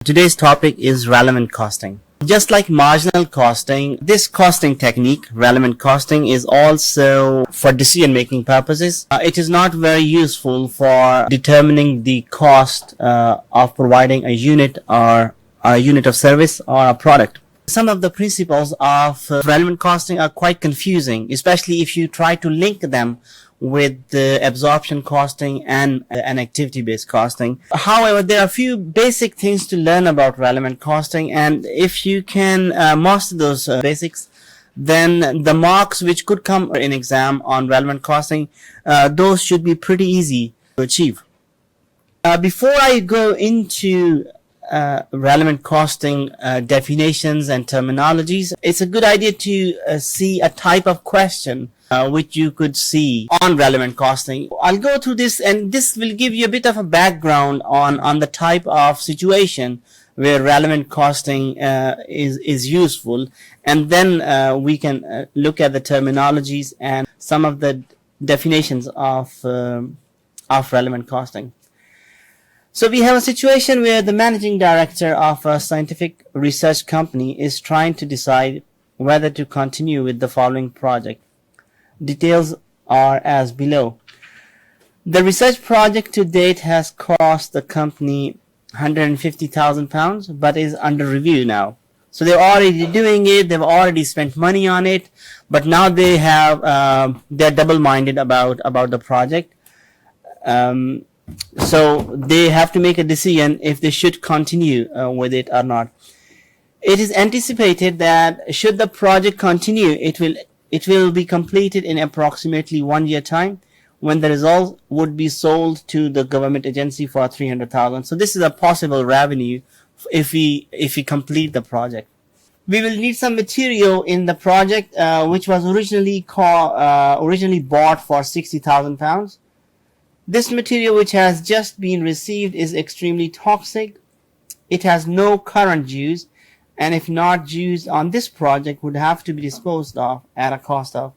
Today's topic is relevant costing. Just like marginal costing, this costing technique, relevant costing, is also for decision-making purposes. It is not very useful for determining the cost of providing a unit or a unit of service or a product. Some of the principles of relevant costing are quite confusing, especially if you try to link them with the absorption costing and an activity-based costing. However, there are a few basic things to learn about relevant costing, and if you can master those basics, then the marks which could come in exam on relevant costing, those should be pretty easy to achieve. Before I go into relevant costing definitions and terminologies, it's a good idea to see a type of question which you could see on relevant costing. I'll go through this, and this will give you a bit of a background on the type of situation where relevant costing is useful, and then we can look at the terminologies and some of the definitions of relevant costing. So we have a situation where the managing director of a scientific research company is trying to decide whether to continue with the following project. Details are as below. The research project to date has cost the company £150,000, but is under review now. So they're already doing it, they've already spent money on it, but now they have they're double-minded about the project. So they have to make a decision if they should continue with it or not. It is anticipated that should the project continue, it will be completed in approximately 1 year time, when the result would be sold to the government agency for $300,000. So this is a possible revenue if we complete the project. We will need some material in the project which was originally bought for £60,000. This material, which has just been received, is extremely toxic. It has no current use, and if not used on this project, would have to be disposed of at a cost of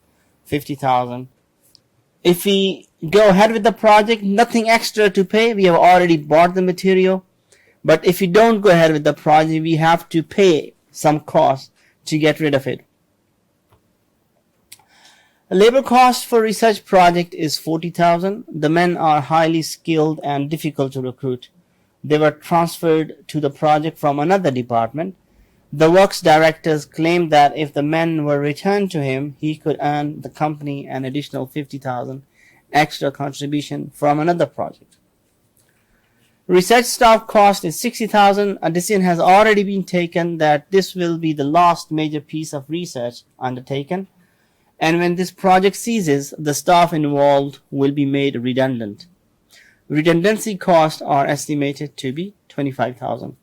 $50,000. If we go ahead with the project, nothing extra to pay. We have already bought the material. But if we don't go ahead with the project, we have to pay some cost to get rid of it. Labor cost for research project is $40,000. The men are highly skilled and difficult to recruit. They were transferred to the project from another department. The works directors claimed that if the men were returned to him, he could earn the company an additional $50,000 extra contribution from another project. Research staff cost is $60,000. A decision has already been taken that this will be the last major piece of research undertaken. And when this project ceases, the staff involved will be made redundant. Redundancy costs are estimated to be $25,000.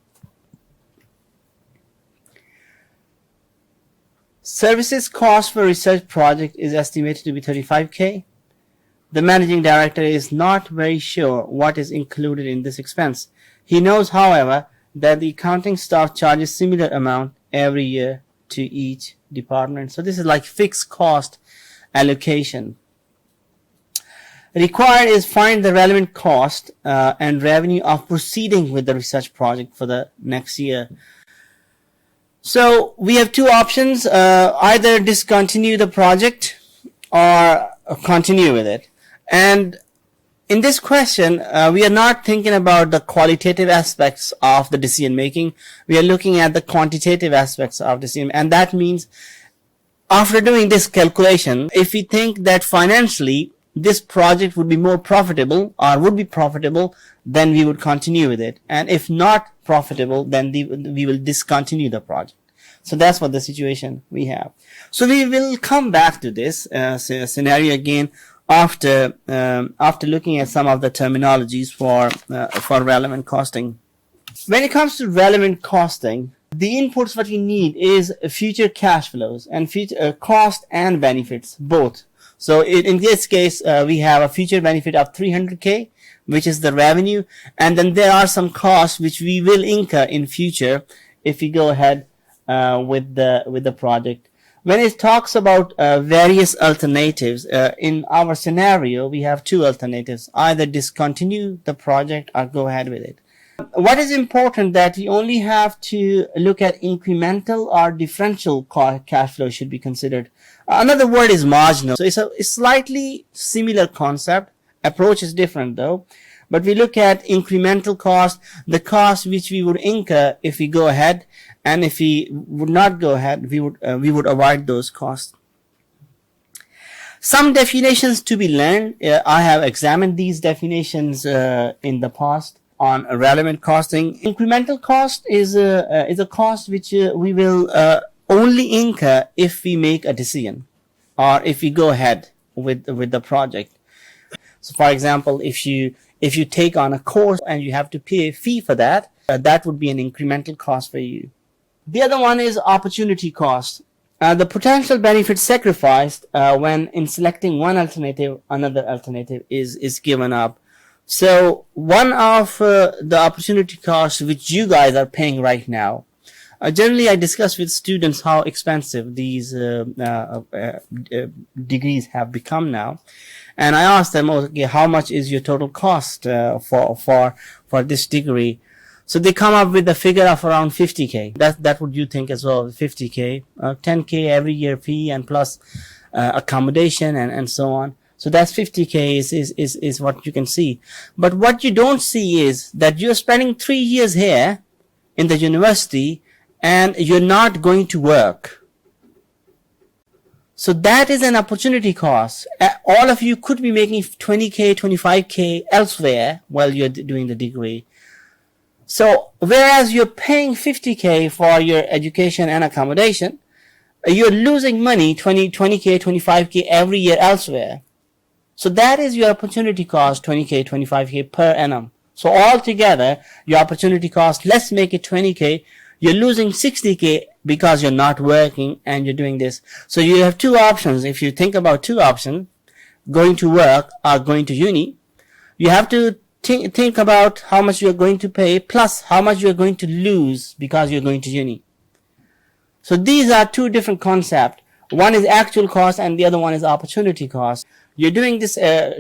Services cost for research project is estimated to be $35,000. The managing director is not very sure what is included in this expense. He knows, however, that the accounting staff charges similar amount every year to each department. So this is like fixed cost allocation. Required is find the relevant cost and revenue of proceeding with the research project for the next year. So we have two options, either discontinue the project or continue with it. And in this question, we are not thinking about the qualitative aspects of the decision making. We are looking at the quantitative aspects of decision, and that means after doing this calculation, if we think that financially this project would be more profitable or would be profitable, then we would continue with it. And if not profitable, then we will discontinue the project. So that's what the situation we have. So we will come back to this scenario again after looking at some of the terminologies for relevant costing. When it comes to relevant costing, the inputs what we need is future cash flows and future cost and benefits both. So in this case, we have a future benefit of $300,000, which is the revenue, and then there are some costs which we will incur in future if we go ahead with the project. When it talks about various alternatives, in our scenario, we have two alternatives: either discontinue the project or go ahead with it. What is important that you only have to look at incremental or differential cash flow should be considered. Another word is marginal. So it's a slightly similar concept. Approach is different though. But we look at incremental cost, the cost which we would incur if we go ahead, and if we would not go ahead, we would avoid those costs. Some definitions to be learned. I have examined these definitions in the past on relevant costing. Incremental cost is a cost which we will only incur if we make a decision or if we go ahead with the project. So, for example, if you take on a course and you have to pay a fee for that, that would be an incremental cost for you. The other one is opportunity cost. The potential benefit sacrificed when in selecting one alternative, another alternative is given up. So one of the opportunity costs which you guys are paying right now, generally I discuss with students how expensive these degrees have become now. And I asked them, okay, how much is your total cost for this degree? So they come up with a figure of around 50K. That would you think as well, 50K, 10K every year fee and plus accommodation and so on. So that's 50K is what you can see. But what you don't see is that you're spending 3 years here in the university and you're not going to work. So that is an opportunity cost. All of you could be making 20K, 25K elsewhere while you're doing the degree. So whereas you're paying 50K for your education and accommodation, you're losing money, 20K, 25K every year elsewhere. So that is your opportunity cost, 20K, 25K per annum. So altogether, your opportunity cost, let's make it 20K. You're losing 60K because you're not working and you're doing this. So you have two options. If you think about two options, going to work or going to uni, you have to think about how much you're going to pay plus how much you're going to lose because you're going to uni. So these are two different concepts. One is actual cost and the other one is opportunity cost. You're doing this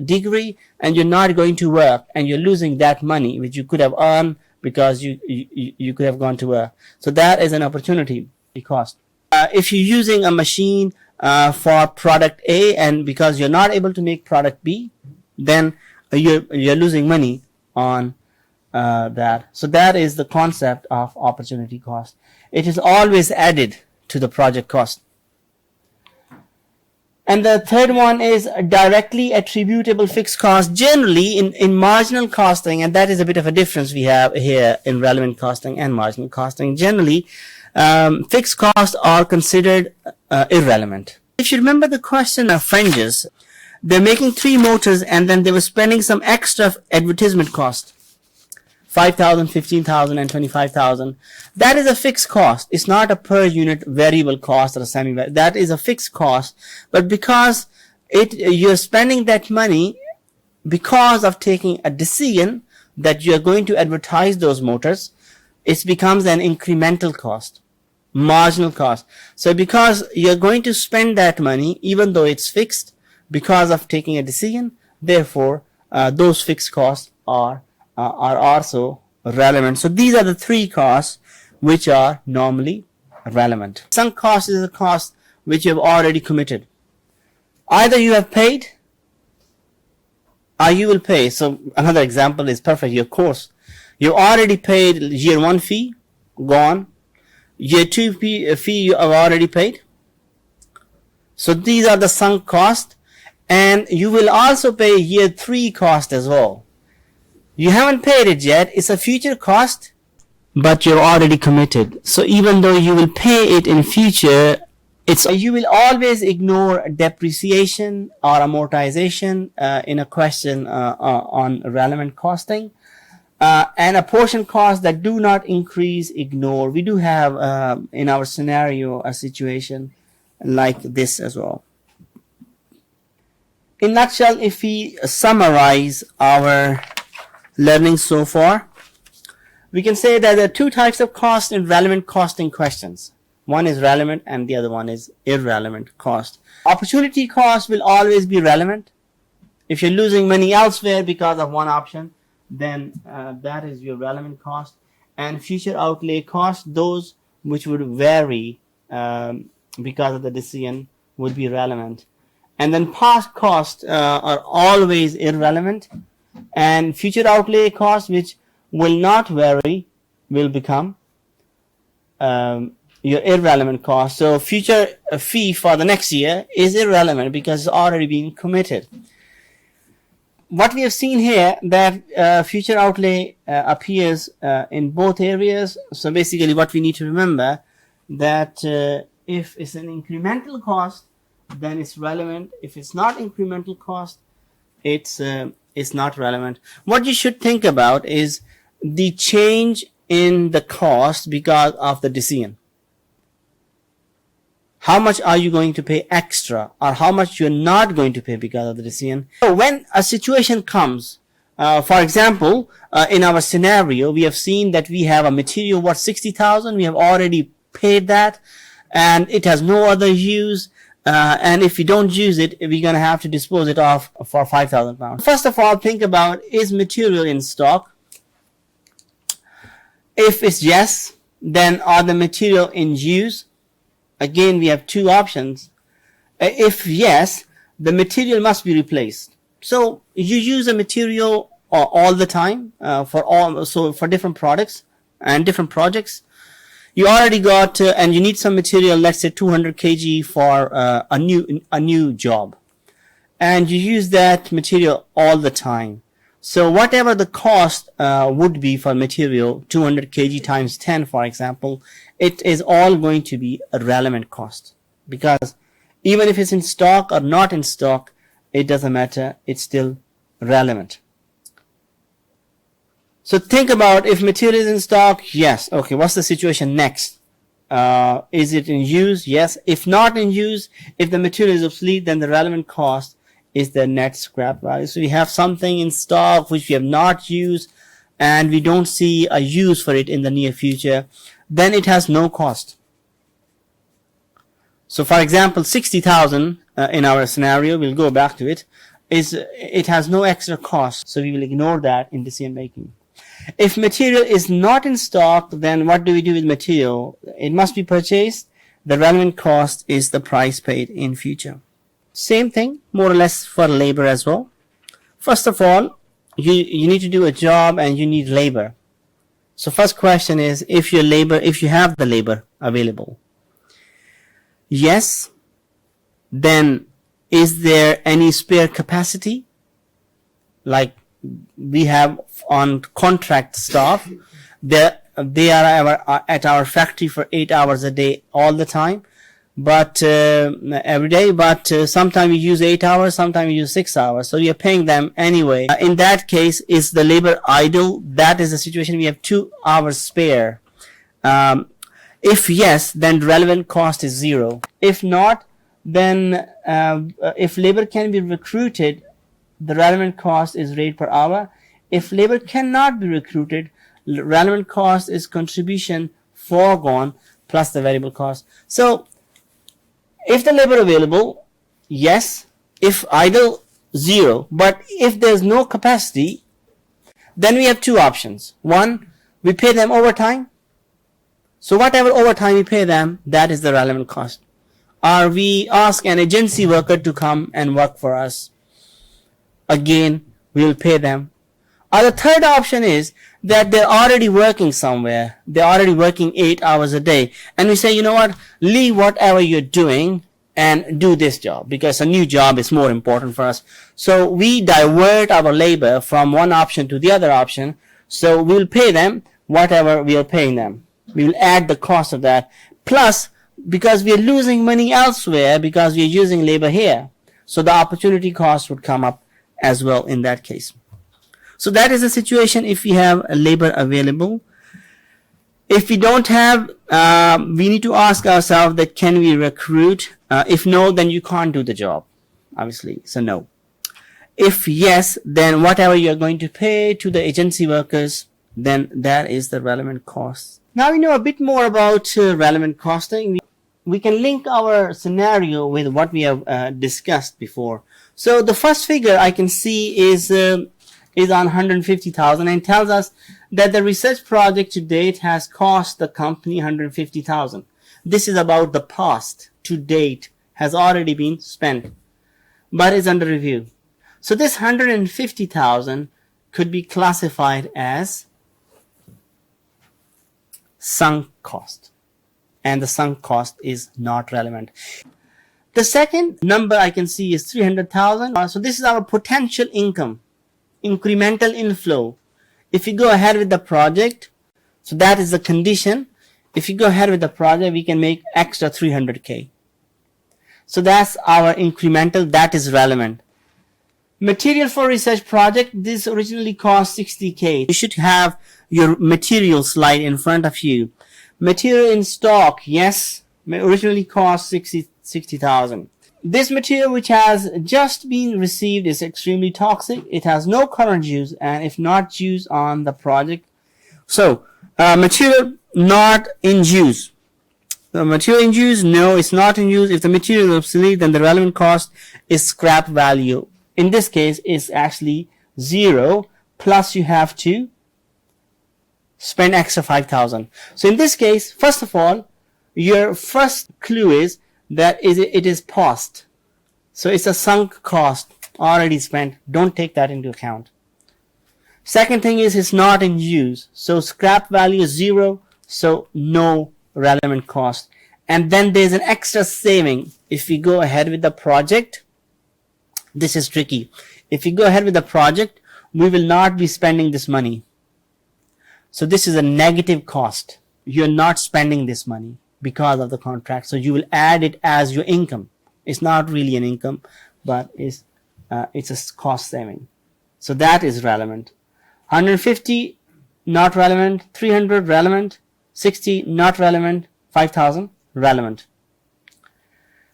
degree and you're not going to work and you're losing that money which you could have earned because you could have gone to work. So that is an opportunity cost. If you're using a machine for product A and because you're not able to make product B, then you're losing money on that. So that is the concept of opportunity cost. It is always added to the project cost. And the third one is directly attributable fixed cost. Generally in marginal costing, and that is a bit of a difference we have here in relevant costing and marginal costing. Generally, fixed costs are considered irrelevant. If you remember the question of fringes, they're making 3 motors and then they were spending some extra advertisement cost. 5,000, 15,000 and 25,000. That is a fixed cost. It's not a per unit variable cost or a semi-variable. That is a fixed cost. But because you're spending that money because of taking a decision that you're going to advertise those motors, it becomes an incremental cost, marginal cost. So because you're going to spend that money, even though it's fixed, because of taking a decision, therefore, those fixed costs are also relevant. So these are the 3 costs which are normally relevant. Sunk cost is a cost which you have already committed. Either you have paid or you will pay. So another example is perfect. Your course. You already paid year 1 fee, gone. Year 2 fee you have already paid. So these are the sunk costs. And you will also pay year 3 cost as well. You haven't paid it yet. It's a future cost, but you're already committed. So even though you will pay it in future, you will always ignore depreciation or amortization in a question on relevant costing. And apportion costs that do not increase, ignore. We do have in our scenario a situation like this as well. In a nutshell, if we summarize our learning so far, we can say that there are 2 types of cost in relevant costing questions. One is relevant and the other one is irrelevant cost. Opportunity cost will always be relevant. If you're losing money elsewhere because of one option, then that is your relevant cost. And future outlay cost, those which would vary because of the decision, would be relevant. And then past costs are always irrelevant, and future outlay costs, which will not vary, will become your irrelevant cost. So future fee for the next year is irrelevant because it's already been committed. What we have seen here, that future outlay appears in both areas. So basically what we need to remember, that if it's an incremental cost, then it's relevant. If it's not incremental cost, it's not relevant. What you should think about is the change in the cost because of the decision. How much are you going to pay extra, or how much you're not going to pay because of the decision? So when a situation comes, for example, in our scenario, we have seen that we have a material worth 60,000. We have already paid that, and it has no other use. And if we don't use it, we're going to have to dispose it off for £5,000. First of all, think about, is material in stock? If it's yes, then are the material in use? Again, we have two options. If yes, the material must be replaced. So you use a material all the time for different products and different projects. You already got and you need some material, let's say 200 kg for a new job, and you use that material all the time. So whatever the cost would be for material, 200 kg times 10, for example, it is all going to be a relevant cost, because even if it's in stock or not in stock, it doesn't matter, it's still relevant. So think about, if material is in stock, yes, okay, what's the situation next? Is it in use? Yes. If not in use, if the material is obsolete, then the relevant cost is the net scrap value. So we have something in stock which we have not used, and we don't see a use for it in the near future, then it has no cost. So for example, 60,000 in our scenario, we'll go back to it, it has no extra cost, so we will ignore that in decision making. If material is not in stock, then what do we do with material? It must be purchased. The relevant cost is the price paid in future. Same thing, more or less, for labor as well. First of all, you need to do a job and you need labor. So first question is, if you have the labor available. Yes. Then is there any spare capacity? Like we have on contract staff, they are at our factory for 8 hours a day all the time, but every day, but sometimes we use 8 hours, sometimes we use 6 hours, so we are paying them anyway. In that case, is the labor idle? That is the situation. We have 2 hours spare. If yes, then relevant cost is 0. If not, then if labor can be recruited, the relevant cost is rate per hour. If labor cannot be recruited, relevant cost is contribution foregone plus the variable cost. So if the labor available, yes. If idle, 0. But if there's no capacity, then we have two options. One, we pay them overtime. So whatever overtime we pay them, that is the relevant cost. Or we ask an agency worker to come and work for us. Again, we will pay them. Or the third option is that they're already working somewhere. They're already working 8 hours a day. And we say, you know what, leave whatever you're doing and do this job, because a new job is more important for us. So we divert our labor from one option to the other option. So we'll pay them whatever we are paying them. We will add the cost of that. Plus, because we are losing money elsewhere because we are using labor here, so the opportunity cost would come up as well in that case. So that is the situation if we have a labor available. If we don't have, we need to ask ourselves that can we recruit? If no, then you can't do the job, obviously. So no. If yes, then whatever you're going to pay to the agency workers, then that is the relevant cost. Now we know a bit more about relevant costing. We can link our scenario with what we have discussed before. So the first figure I can see is is on 150,000 and tells us that the research project to date has cost the company 150,000. This is about the past to date, has already been spent, but is under review. So this 150,000 could be classified as sunk cost, and the sunk cost is not relevant. The second number I can see is 300,000. So this is our potential income, incremental inflow. If you go ahead with the project, so that is the condition. If you go ahead with the project, we can make extra 300K. So that's our incremental, that is relevant. Material for research project, this originally cost 60K. You should have your material slide in front of you. Material in stock, yes, originally cost 60,000. This material which has just been received is extremely toxic. It has no current use, and if not used on the project. So, material not in use. The material in use, no, it's not in use. If the material is obsolete, then the relevant cost is scrap value. In this case, it's actually 0, plus you have to spend extra 5,000. So in this case, first of all, your first clue is that it is past. So it's a sunk cost already spent. Don't take that into account. Second thing is it's not in use. So scrap value is 0. So no relevant cost. And then there's an extra saving. If we go ahead with the project, this is tricky. If you go ahead with the project, we will not be spending this money. So this is a negative cost. You're not spending this money because of the contract. So you will add it as your income. It's not really an income, but it's a cost saving. So that is relevant. 150, not relevant. 300, relevant. 60, not relevant. 5,000, relevant.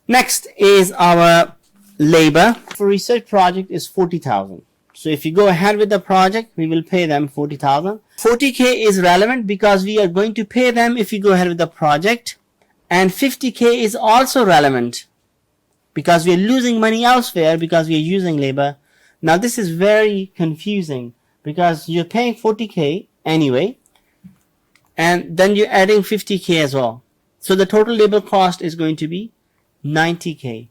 Next is our labor. For research project is 40,000. So if you go ahead with the project, we will pay them 40,000. 40K is relevant because we are going to pay them if you go ahead with the project. And 50K is also relevant because we are losing money elsewhere because we are using labor. Now this is very confusing because you're paying 40K anyway, and then you're adding 50K as well. So the total labor cost is going to be 90K.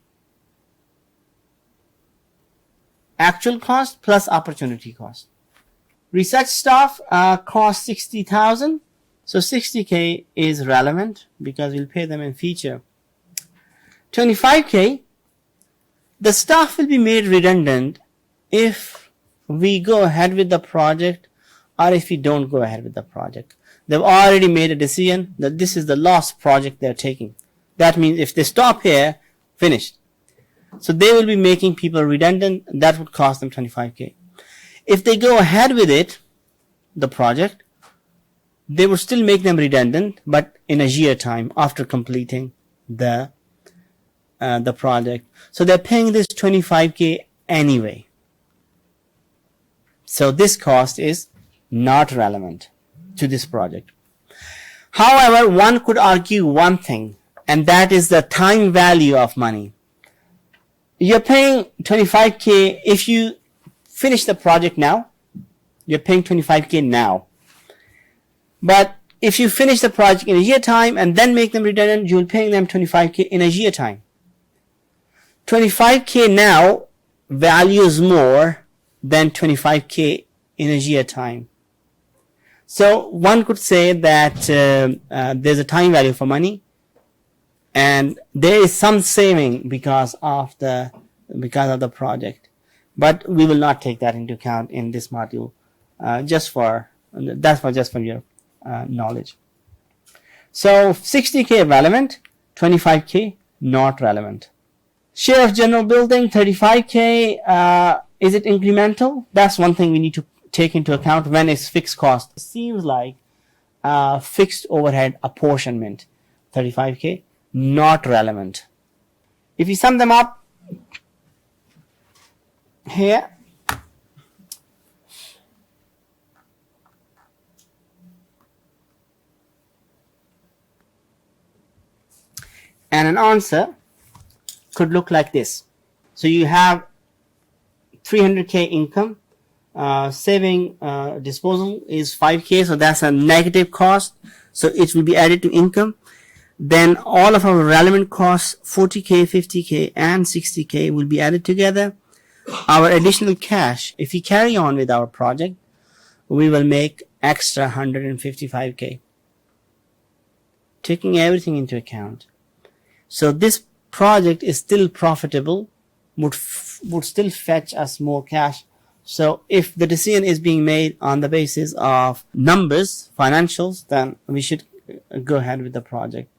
Actual cost plus opportunity cost. Research staff cost 60,000. So 60K is relevant because we'll pay them in future. 25K, the staff will be made redundant if we go ahead with the project or if we don't go ahead with the project. They've already made a decision that this is the last project they're taking. That means if they stop here, finished. So they will be making people redundant. That would cost them 25K. If they go ahead with it, the project, they will still make them redundant, but in a year time after completing the project. So they're paying this 25K anyway. So this cost is not relevant to this project. However, one could argue one thing, and that is the time value of money. You're paying 25K if you finish the project now. You're paying 25K now. But if you finish the project in a year time and then make them redundant, you're paying them 25K in a year time. 25K now values more than 25K in a year time. So one could say that there's a time value for money, and there is some saving because of the project, but we will not take that into account in this module. Just for your knowledge. So 60K relevant, 25K not relevant. Share of general building 35K. Is it incremental? That's one thing we need to take into account when it's fixed cost. It seems like fixed overhead apportionment 35K not relevant. If you sum them up here, and an answer could look like this. So you have 300K income, saving disposal is 5k, so that's a negative cost, so it will be added to income. Then all of our relevant costs 40k, 50k and 60k will be added together. Our additional cash, if we carry on with our project, we will make extra 155k, taking everything into account. So this project is still profitable, would still fetch us more cash. So if the decision is being made on the basis of numbers, financials, then we should go ahead with the project.